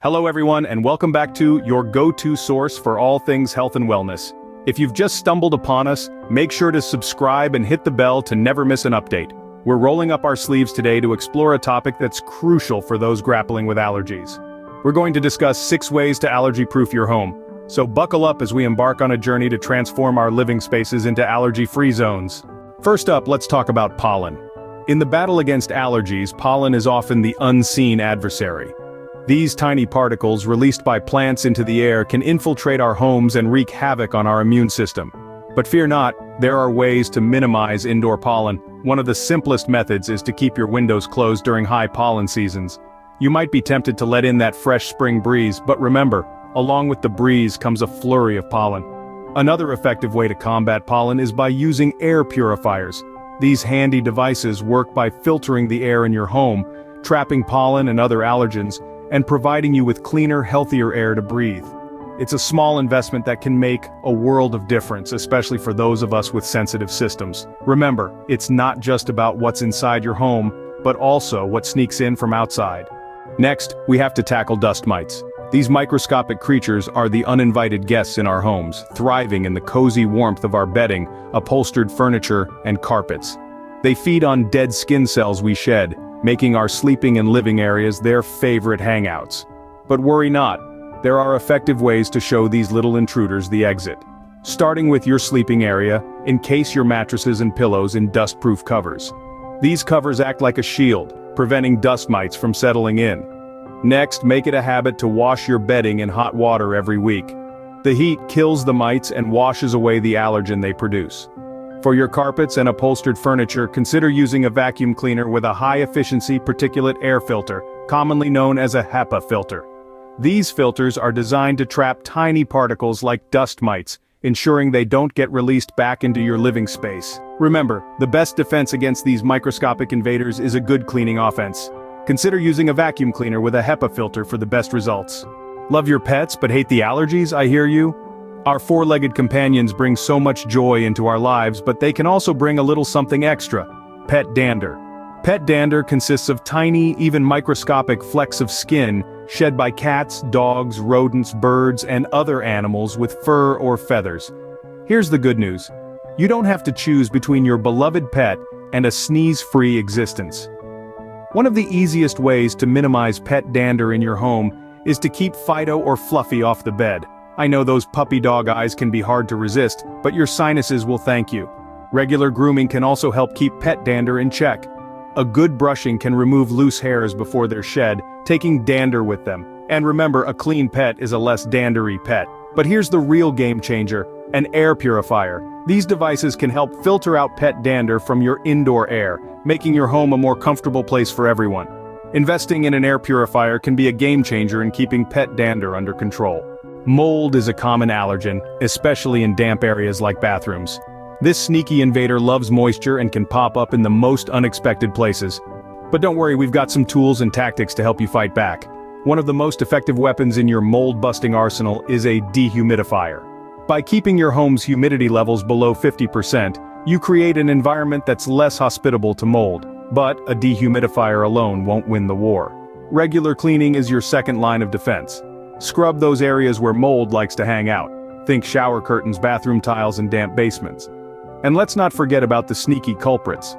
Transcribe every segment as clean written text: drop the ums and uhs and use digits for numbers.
Hello everyone and welcome back to your go-to source for all things health and wellness. If you've just stumbled upon us, make sure to subscribe and hit the bell to never miss an update. We're rolling up our sleeves today to explore a topic that's crucial for those grappling with allergies. We're going to discuss 6 ways to allergy-proof your home. So buckle up as we embark on a journey to transform our living spaces into allergy-free zones. First up, let's talk about pollen. In the battle against allergies, pollen is often the unseen adversary. These tiny particles released by plants into the air can infiltrate our homes and wreak havoc on our immune system. But fear not, there are ways to minimize indoor pollen. One of the simplest methods is to keep your windows closed during high pollen seasons. You might be tempted to let in that fresh spring breeze, but remember, along with the breeze comes a flurry of pollen. Another effective way to combat pollen is by using air purifiers. These handy devices work by filtering the air in your home, trapping pollen and other allergens, and providing you with cleaner, healthier air to breathe. It's a small investment that can make a world of difference, especially for those of us with sensitive systems. Remember, it's not just about what's inside your home, but also what sneaks in from outside. Next, we have to tackle dust mites. These microscopic creatures are the uninvited guests in our homes, thriving in the cozy warmth of our bedding, upholstered furniture, and carpets. They feed on dead skin cells we shed, making our sleeping and living areas their favorite hangouts. But worry not, there are effective ways to show these little intruders the exit. Starting with your sleeping area, encase your mattresses and pillows in dust-proof covers. These covers act like a shield, preventing dust mites from settling in. Next, make it a habit to wash your bedding in hot water every week. The heat kills the mites and washes away the allergen they produce. For your carpets and upholstered furniture, consider using a vacuum cleaner with a high-efficiency particulate air filter, commonly known as a HEPA filter. These filters are designed to trap tiny particles like dust mites, ensuring they don't get released back into your living space. Remember, the best defense against these microscopic invaders is a good cleaning offense. Consider using a vacuum cleaner with a HEPA filter for the best results. Love your pets but hate the allergies, I hear you? Our four-legged companions bring so much joy into our lives, but they can also bring a little something extra: pet dander. Pet dander consists of tiny, even microscopic flecks of skin shed by cats, dogs, rodents, birds, and other animals with fur or feathers. Here's the good news. You don't have to choose between your beloved pet and a sneeze-free existence. One of the easiest ways to minimize pet dander in your home is to keep Fido or Fluffy off the bed. I know those puppy dog eyes can be hard to resist, but your sinuses will thank you. Regular grooming can also help keep pet dander in check. A good brushing can remove loose hairs before they're shed, taking dander with them. And remember, a clean pet is a less dandery pet. But here's the real game changer: an air purifier. These devices can help filter out pet dander from your indoor air, making your home a more comfortable place for everyone. Investing in an air purifier can be a game changer in keeping pet dander under control. Mold is a common allergen, especially in damp areas like bathrooms. This sneaky invader loves moisture and can pop up in the most unexpected places. But don't worry, we've got some tools and tactics to help you fight back. One of the most effective weapons in your mold-busting arsenal is a dehumidifier. By keeping your home's humidity levels below 50%, you create an environment that's less hospitable to mold. But a dehumidifier alone won't win the war. Regular cleaning is your second line of defense. Scrub those areas where mold likes to hang out. Think shower curtains, bathroom tiles, and damp basements. And let's not forget about the sneaky culprits: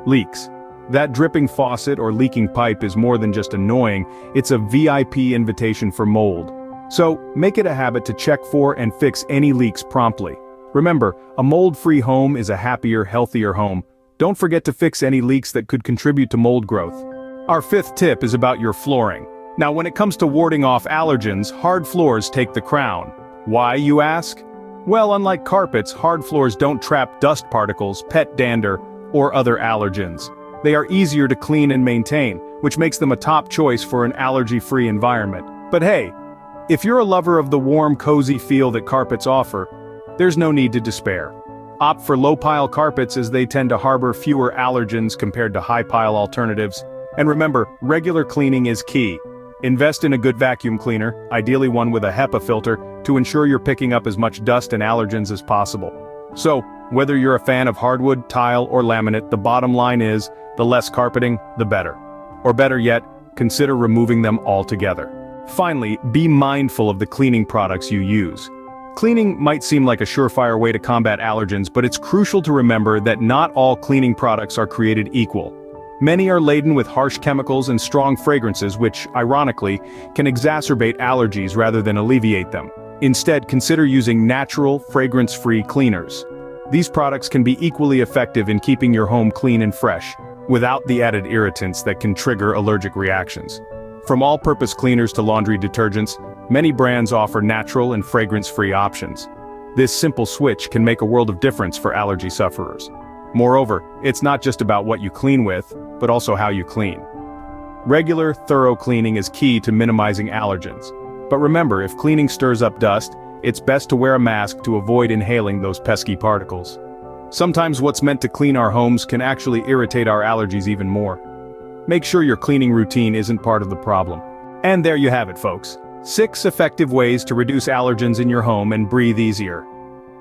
leaks. That dripping faucet or leaking pipe is more than just annoying, it's a VIP invitation for mold. So, make it a habit to check for and fix any leaks promptly. Remember, a mold-free home is a happier, healthier home. Don't forget to fix any leaks that could contribute to mold growth. Our 5th tip is about your flooring. Now, when it comes to warding off allergens, hard floors take the crown. Why, you ask? Well, unlike carpets, hard floors don't trap dust particles, pet dander, or other allergens. They are easier to clean and maintain, which makes them a top choice for an allergy-free environment. But hey, if you're a lover of the warm, cozy feel that carpets offer, there's no need to despair. Opt for low-pile carpets as they tend to harbor fewer allergens compared to high-pile alternatives. And remember, regular cleaning is key. Invest in a good vacuum cleaner, ideally one with a HEPA filter, to ensure you're picking up as much dust and allergens as possible. So, whether you're a fan of hardwood, tile, or laminate, the bottom line is, the less carpeting, the better. Or better yet, consider removing them altogether. Finally, be mindful of the cleaning products you use. Cleaning might seem like a surefire way to combat allergens, but it's crucial to remember that not all cleaning products are created equal. Many are laden with harsh chemicals and strong fragrances which, ironically, can exacerbate allergies rather than alleviate them. Instead, consider using natural, fragrance-free cleaners. These products can be equally effective in keeping your home clean and fresh, without the added irritants that can trigger allergic reactions. From all-purpose cleaners to laundry detergents, many brands offer natural and fragrance-free options. This simple switch can make a world of difference for allergy sufferers. Moreover, it's not just about what you clean with, but also how you clean. Regular, thorough cleaning is key to minimizing allergens. But remember, if cleaning stirs up dust, it's best to wear a mask to avoid inhaling those pesky particles. Sometimes what's meant to clean our homes can actually irritate our allergies even more. Make sure your cleaning routine isn't part of the problem. And there you have it, folks. 6 effective ways to reduce allergens in your home and breathe easier.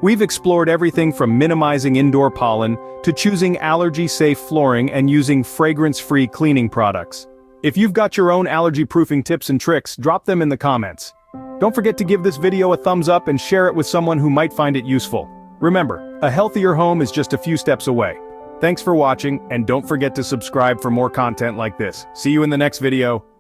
We've explored everything from minimizing indoor pollen to choosing allergy-safe flooring and using fragrance-free cleaning products. If you've got your own allergy-proofing tips and tricks, drop them in the comments. Don't forget to give this video a thumbs up and share it with someone who might find it useful. Remember, a healthier home is just a few steps away. Thanks for watching, and don't forget to subscribe for more content like this. See you in the next video.